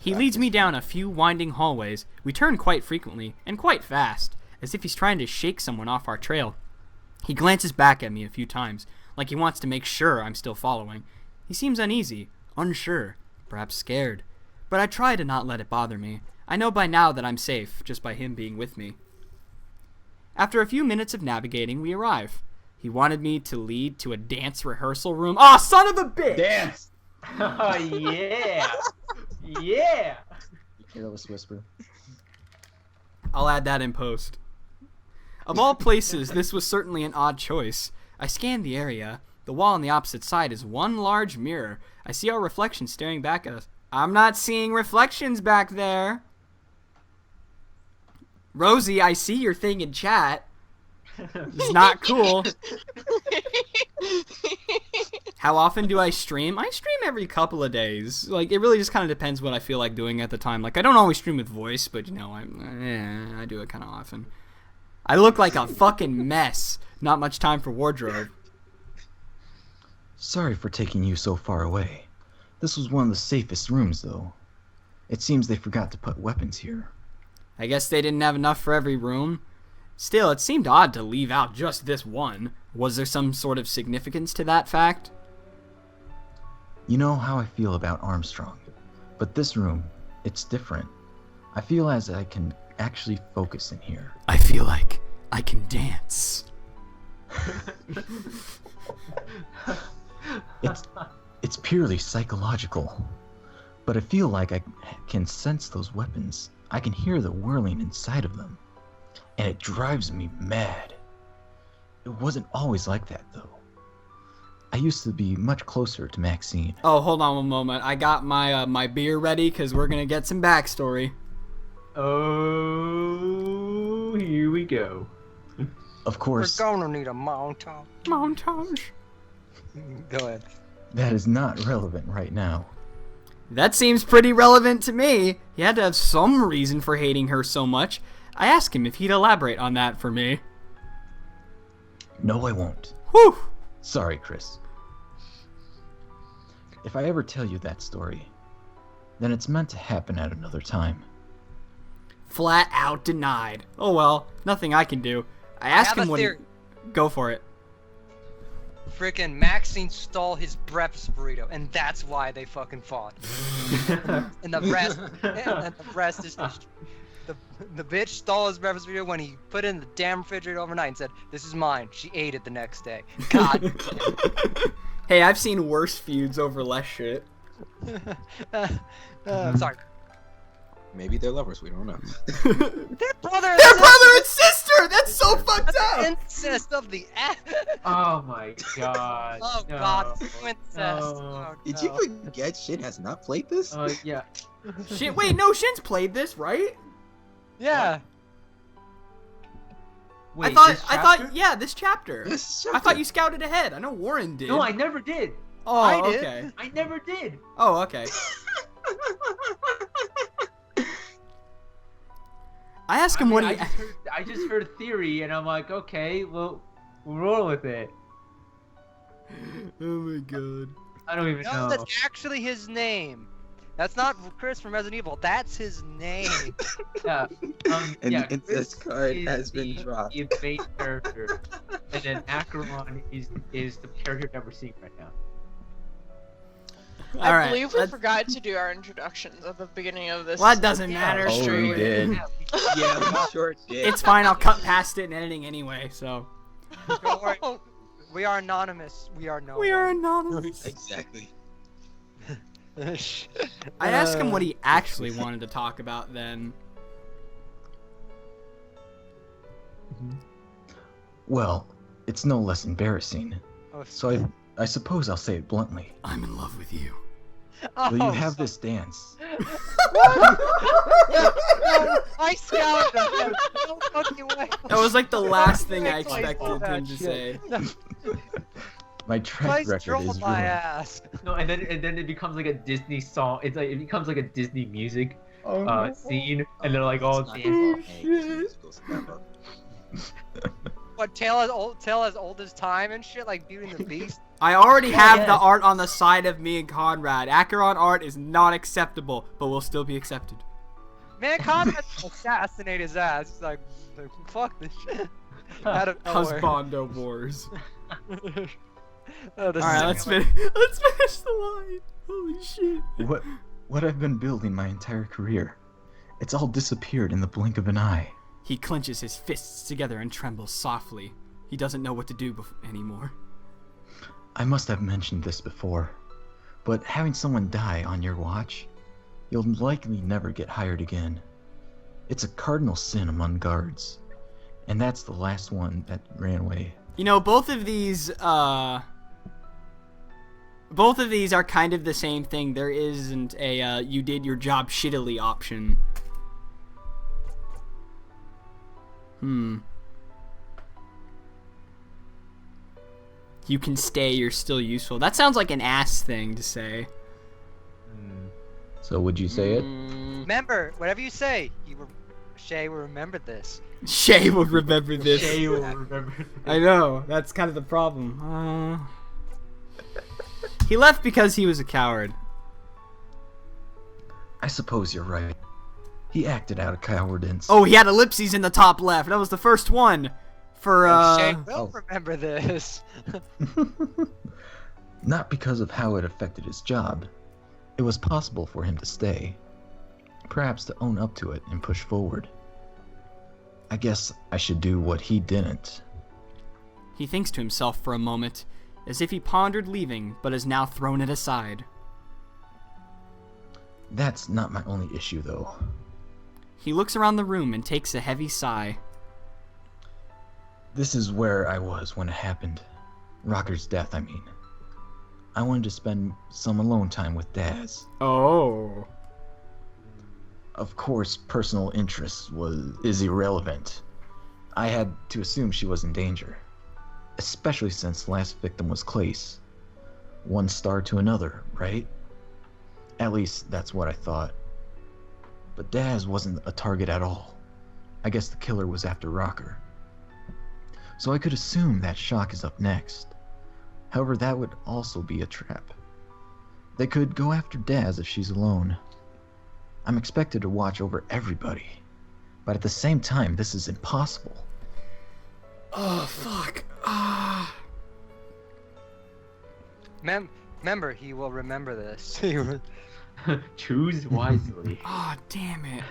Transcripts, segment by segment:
He leads me down a few winding hallways. We turn quite frequently, and quite fast, as if he's trying to shake someone off our trail. He glances back at me a few times, like he wants to make sure I'm still following. He seems uneasy, unsure, perhaps scared. But I try to not let it bother me. I know by now that I'm safe, just by him being with me. After a few minutes of navigating, we arrive. He wanted me to lead to a dance rehearsal room. Oh, son of a bitch! Dance! Oh, yeah! Yeah! Careless whisper. I'll add that in post. Of all places, this was certainly an odd choice. I scanned the area. The wall on the opposite side is one large mirror. I see our reflection staring back at us. I'm not seeing reflections back there. Rosie, I see your thing in chat. It's not cool. How often do I stream? I stream every couple of days. Like, it really just kind of depends what I feel like doing at the time. Like, I don't always stream with voice, but, you know, I do it kind of often. I look like a fucking mess. Not much time for wardrobe. Sorry for taking you so far away. This was one of the safest rooms, though. It seems they forgot to put weapons here. I guess they didn't have enough for every room. Still, it seemed odd to leave out just this one. Was there some sort of significance to that fact? You know how I feel about Armstrong, but this room, it's different. I feel as I can actually focus in here. I feel like I can dance. It's purely psychological, but I feel like I can sense those weapons. I can hear the whirling inside of them, and it drives me mad. It wasn't always like that, though. I used to be much closer to Maxine. Oh, hold on one moment. I got my my beer ready because we're gonna get some backstory. Oh, here we go. Of course, We're gonna need a montage. Montage. Go ahead. that is not relevant right now. That seems pretty relevant to me. He had to have some reason for hating her so much. I asked him if he'd elaborate on that for me. No, I won't. Whew. Sorry, Chris. If I ever tell you that story, then it's meant to happen at another time. Flat out denied. Oh well, nothing I can do. I asked have him a what. theory. Go for it. Frickin' Maxine stole his breakfast burrito, and that's why they fucking fought. And the rest is history. The bitch stole his breakfast burrito when he put it in the damn refrigerator overnight and said, "This is mine." She ate it the next day. God. Hey, I've seen worse feuds over less shit. Sorry. Maybe they're lovers. We don't know. They're brother. They're brother and sister. That's so fucked up. Incest of the ass. Oh my god. Oh no. god, incest. No. Oh, Did no. you forget Shin has not played this? Yeah. Shit. Wait, no. Shin's played this, right? Yeah. Wait, I this thought. chapter? Yeah, this chapter. This I thought you scouted ahead. I know Warren did. No, I never did. Oh, I did. okay. I never did. Oh, okay. I asked him what he. I just heard theory, and I'm like, okay, well, we'll roll with it. Oh my god. I don't even No, know. that's actually his name. That's not Chris from Resident Evil. That's his name. Yeah. And yeah, the Chris incest card is has been the- dropped. The main character, and then Acheron is the character that we're seeing right now. All I right. believe we let's- forgot to do our introductions at the beginning of this. Well, that doesn't matter. Oh, Screw we it. did. Yeah, We sure did. It's fine. I'll cut past it in editing anyway. So. Don't worry. We are anonymous. We are no. We are one. anonymous. Exactly. I asked him what he actually wanted to talk about then. Well, it's no less embarrassing. Oh, So I suppose I'll say it bluntly. I'm in love with you. Will you oh, have this dance? I scouted him. No fucking way. That was like the last thing I Like, expected him to say. My track Christ record drove is my ruined. ass. No, and then it becomes like a Disney song. It's like it becomes like a Disney music scene, and they're like all It's not dancing. all hate, it's supposed to have a- What, Tale as old as time and shit, like Beauty and the Beast? I already have the yes. art on the side of me and Conrad. Acheron art is not acceptable, but will still be accepted. Man, Conrad assassinate his ass. He's like, fuck this shit. Out of nowhere. Husbando wars. Oh, this Alright, is let's finish the line. Holy shit. What I've been building my entire career. It's all disappeared in the blink of an eye. He clenches his fists together and trembles softly. He doesn't know what to do anymore. I must have mentioned this before, but having someone die on your watch, you'll likely never get hired again. It's a cardinal sin among guards, and that's the last one that ran away. You know, both of these are kind of the same thing. There isn't a you did your job shittily option. You can stay, you're still useful. That sounds like an ass thing to say. So would you say it? Remember, whatever you say, Shay will remember this. Shay will remember this. Shay will remember. I know, that's kind of the problem. He left because he was a coward. I suppose you're right. He acted out of cowardice. Oh, he had ellipses in the top left. That was the first one. For, Shay will remember this. Not because of how it affected his job. It was possible for him to stay. Perhaps to own up to it and push forward. I guess I should do what he didn't. He thinks to himself for a moment, as if he pondered leaving, but has now thrown it aside. That's not my only issue, though. He looks around the room and takes a heavy sigh. This is where I was when it happened. Rocker's death, I mean. I wanted to spend some alone time with Daz. Oh. Of course, personal interest is irrelevant. I had to assume she was in danger. Especially since the last victim was Clace. One star to another, right? At least, that's what I thought. But Daz wasn't a target at all. I guess the killer was after Rocker. So I could assume that Shock is up next. However, that would also be a trap. They could go after Daz if she's alone. I'm expected to watch over everybody. But at the same time, this is impossible. Oh, fuck. Remember, he will remember this. Choose wisely. Oh, damn it.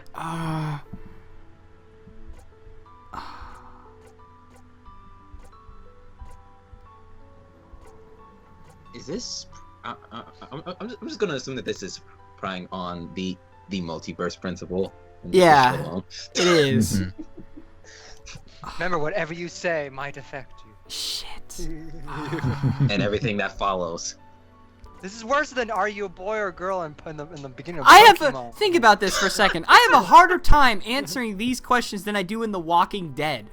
Is this? I'm just gonna assume that this is prying on the multiverse principle. Yeah, it is. Remember, whatever you say might affect you. Shit. And everything that follows. This is worse than are you a boy or a girl in the beginning of I have Pokemon. think about this for a second. I have a harder time answering these questions than I do in The Walking Dead.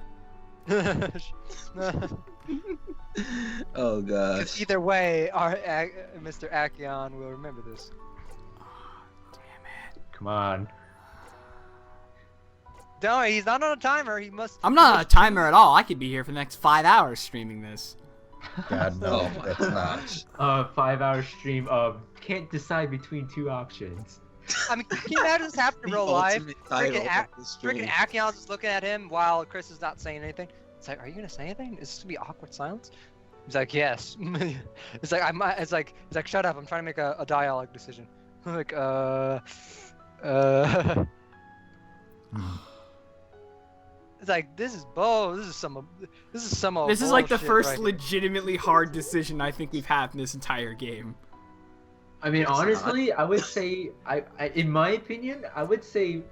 Oh gosh. Either way, our Mr. Acheon will remember this. Come on. No, he's not on a timer. He must. I'm not on a timer at all. I could be here for the next 5 hours streaming this. God, no, that's not. 5-hour stream of can't decide between two options. I mean, can you imagine this happening in real life? Freaking Freaking Acheon's just looking at him while Chris is not saying anything. It's like, are you gonna say anything? Is this gonna be awkward silence? He's like, yes. It's like It's like shut up. I'm trying to make a dialogue decision. Like, It's like this is This is some. This is like the first right legitimately hard decision I think we've had in this entire game. I mean, honestly, I would say, in my opinion, I would say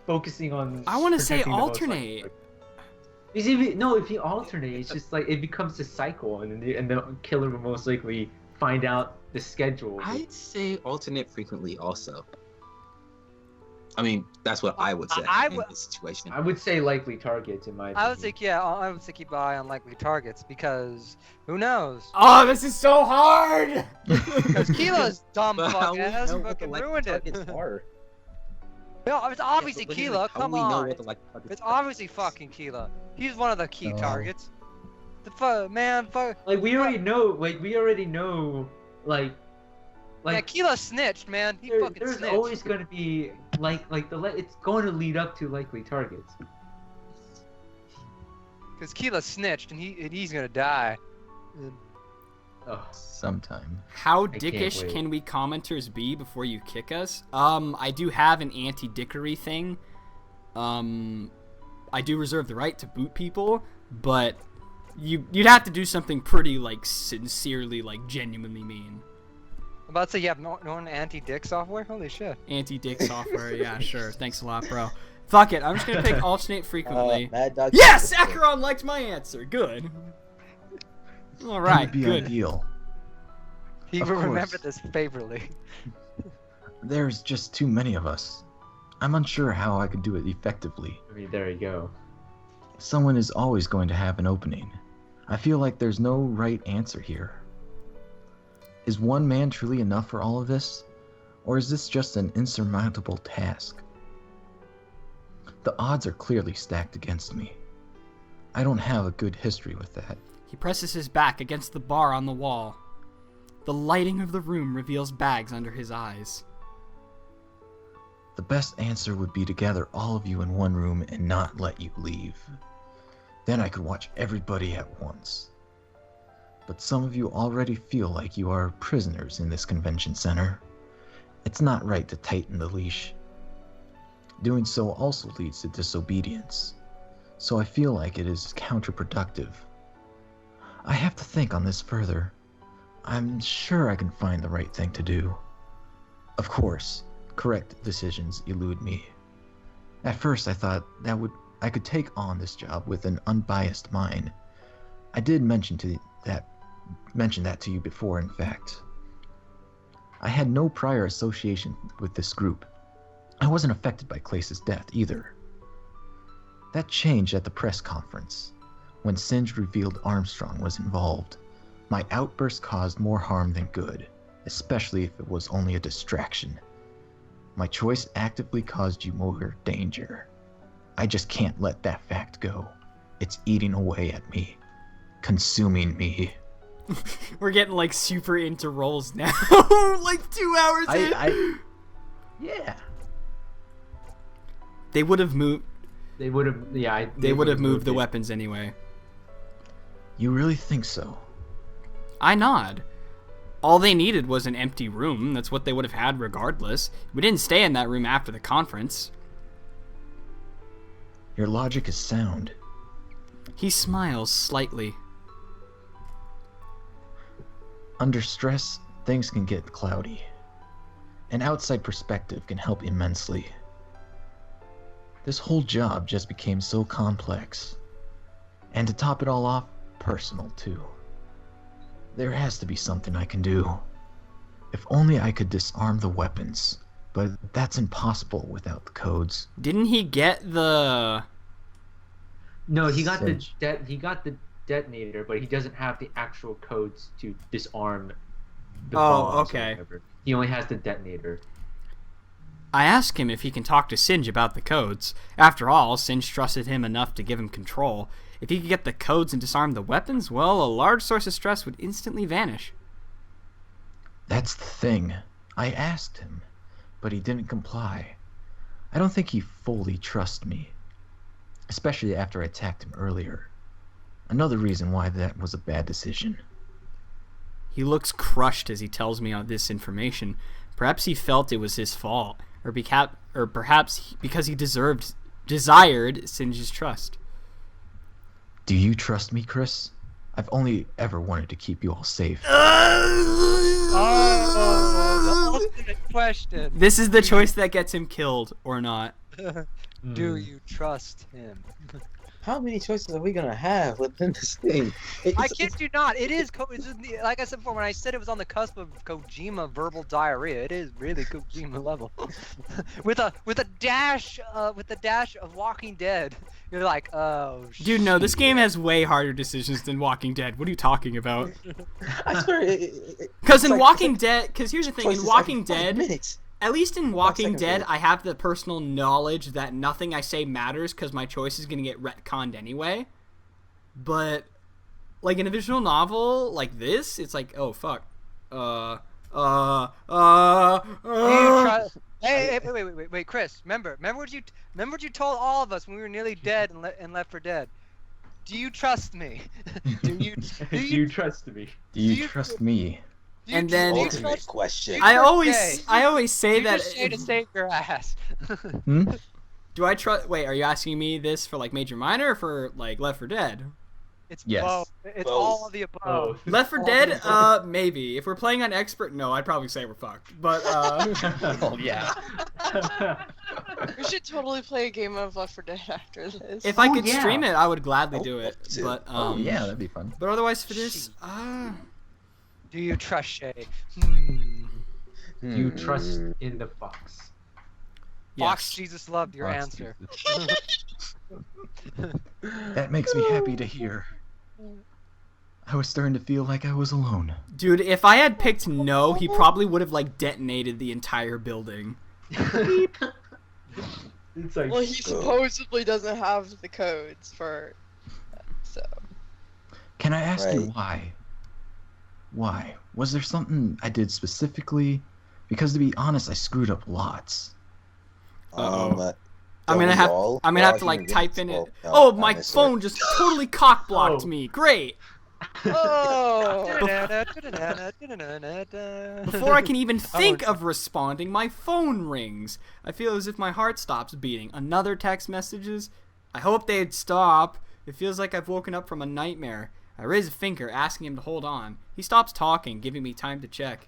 focusing on. I want to say protecting the most alternate. Because if you alternate, it's just like it becomes a cycle, and the killer will most likely find out the schedule. I'd say alternate frequently also. I mean, that's what I would say in this situation. I would say likely targets in my opinion. I would say, yeah, I would say keep an eye on likely targets because who knows? Oh, this is so hard! Because Keela's dumb But how fuck we ass know what the fucking likely ruined it. targets are? No, it's obviously but Keela. how Come we know on. what the likely targets It's are? obviously fucking Keela. He's one of the key targets. The fuck, man, fuck. Like we already know. Like. Yeah, Keela snitched, man. He fucking There's snitched. always going to be it's going to lead up to likely targets. Cause Keela snitched, and he's gonna die. Ugh. Sometime. How can't dickish wait. can we commenters be before you kick us? I do have an anti-dickery thing. I do reserve the right to boot people, but you'd have to do something pretty, like, sincerely, like, genuinely mean. I'm about to say you have no anti-dick software? Holy shit. Anti-dick software, yeah, sure. Thanks a lot, bro. Fuck it, I'm just gonna pick alternate frequently. Mad Dog. Yes! Acheron liked my answer. Good. That Alright, would be good. ideal. He Of will course. remember this favorably. There's just too many of us. I'm unsure how I could do it effectively. I mean, there you go. Someone is always going to have an opening. I feel like there's no right answer here. Is one man truly enough for all of this? Or is this just an insurmountable task? The odds are clearly stacked against me. I don't have a good history with that. He presses his back against the bar on the wall. The lighting of the room reveals bags under his eyes. The best answer would be to gather all of you in one room and not let you leave. Then I could watch everybody at once. But some of you already feel like you are prisoners in this convention center. It's not right to tighten the leash. Doing so also leads to disobedience, so I feel like it is counterproductive. I have to think on this further. I'm sure I can find the right thing to do. Of course, correct decisions elude me. At first I thought I could take on this job with an unbiased mind. I did mention that to you before, in fact. I had no prior association with this group. I wasn't affected by Clace's death either. That changed at the press conference, when Singe revealed Armstrong was involved. My outburst caused more harm than good, especially if it was only a distraction. My choice actively caused you more danger. I just can't let that fact go. It's eating away at me, consuming me. We're getting, like, super into roles now. Like 2 hours in. Yeah. They would have moved. They would have, yeah. They would have moved the it. weapons anyway. You really think so? I nod. All they needed was an empty room. That's what they would have had regardless. We didn't stay in that room after the conference. Your logic is sound. He smiles slightly. Under stress, things can get cloudy. An outside perspective can help immensely. This whole job just became so complex. And to top it all off, personal too. There has to be something I can do. If only I could disarm the weapons, but that's impossible without the codes. Didn't he get the... No, he got Singe. the detonator, but he doesn't have the actual codes to disarm the Oh, bombs or okay. whatever. He only has the detonator. I ask him if he can talk to Singe about the codes. After all, Singe trusted him enough to give him control. If he could get the codes and disarm the weapons, well, a large source of stress would instantly vanish. That's the thing. I asked him, but he didn't comply. I don't think he fully trusts me, especially after I attacked him earlier. Another reason why that was a bad decision. He looks crushed as he tells me this information. Perhaps he felt it was his fault, or perhaps because he desired Singe's trust. Do you trust me, Chris? I've only ever wanted to keep you all safe. Oh, the ultimate question. This is the choice that gets him killed, or not. Do you trust him? How many choices are we gonna have within this thing? I kid you not. It is. Like I said before, when I said it was on the cusp of Kojima verbal diarrhea, it is really Kojima level. with a dash of Walking Dead. You're like, oh. Dude, no, this shit. game has way harder decisions than Walking Dead. What are you talking about? I swear. Because in like- Walking Dead, because here's the thing, in choices Walking every 5 Dead, minutes. at least in Walking seconds Dead, later. I have the personal knowledge that nothing I say matters because my choice is going to get retconned anyway. But like in a visual novel like this, it's like, oh fuck, Do you trust? Hey, wait, Chris. Remember what you told all of us when we were nearly dead in Left 4 Dead. Do you trust me? Do you trust me? Do you trust me? And then Ultimate question. I always say Do you that. just say to save your ass? Hmm? Do I trust? Wait, are you asking me this for like Major Minor or for like Left 4 Dead? It's Yes. both. It's Both. all of the above. Oh. Left 4 Dead, maybe. If we're playing on expert, no, I'd probably say we're fucked. But Oh yeah. We should totally play a game of Left 4 Dead after this. if I Oh, could yeah. stream it, I would gladly I do would it. love to. But Oh yeah, that'd be fun. But otherwise for this, Do you trust Shay? Do you trust in the fox? Fox yes. Jesus loved your Fox answer. That makes me happy to hear. I was starting to feel like I was alone. Dude, if I had picked no, he probably would have like detonated the entire building. It's like, Well, he supposedly doesn't have the codes for. So. Can I ask you Right. why? Why? Was there something I did specifically? Because to be honest, I screwed up lots. Uh-oh. Um, I'm gonna have to like type in it. Oh, my phone just totally cock blocked Oh. me. Great. Oh. Before I can even think of responding, my phone rings. I feel as if my heart stops beating. Another text messages. I hope they'd stop. It feels like I've woken up from a nightmare. I raise a finger, asking him to hold on. He stops talking, giving me time to check.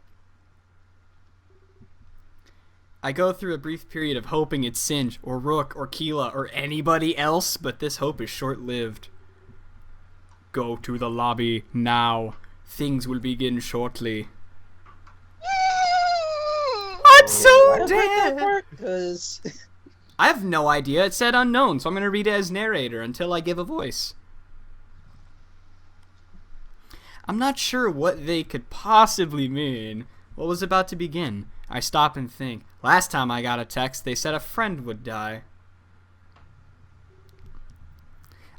I go through a brief period of hoping it's Singe, or Rook, or Keela, or anybody else, but this hope is short-lived. Go to the lobby now. Things will begin shortly. I'm so dead! Because I have no idea. It said unknown, so I'm going to read it as narrator until I give a voice. I'm not sure what they could possibly mean. What was about to begin? I stop and think. Last time I got a text, they said a friend would die.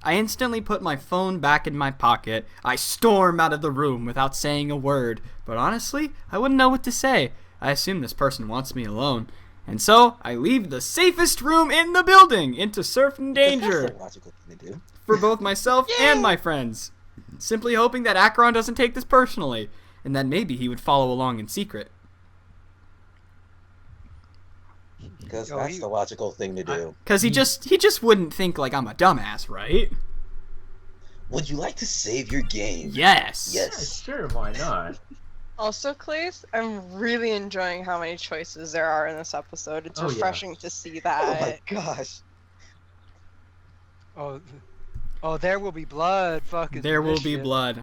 I instantly put my phone back in my pocket. I storm out of the room without saying a word. But honestly, I wouldn't know what to say. I assume this person wants me alone. And so, I leave the safest room in the building into certain danger that's the logical thing to do. for both myself and my friends. Simply hoping that Acheron doesn't take this personally, and that maybe he would follow along in secret. Because Yo, that's he- the logical thing to do. Cause he just wouldn't think like I'm a dumbass, right? Would you like to save your game? Yes. yeah, Yes. sure, why not? Also, Claes, I'm really enjoying how many choices there are in this episode. It's Oh, yeah. refreshing to see Oh my that. gosh. Oh, there will be blood. Fuck is There will this be shit. blood.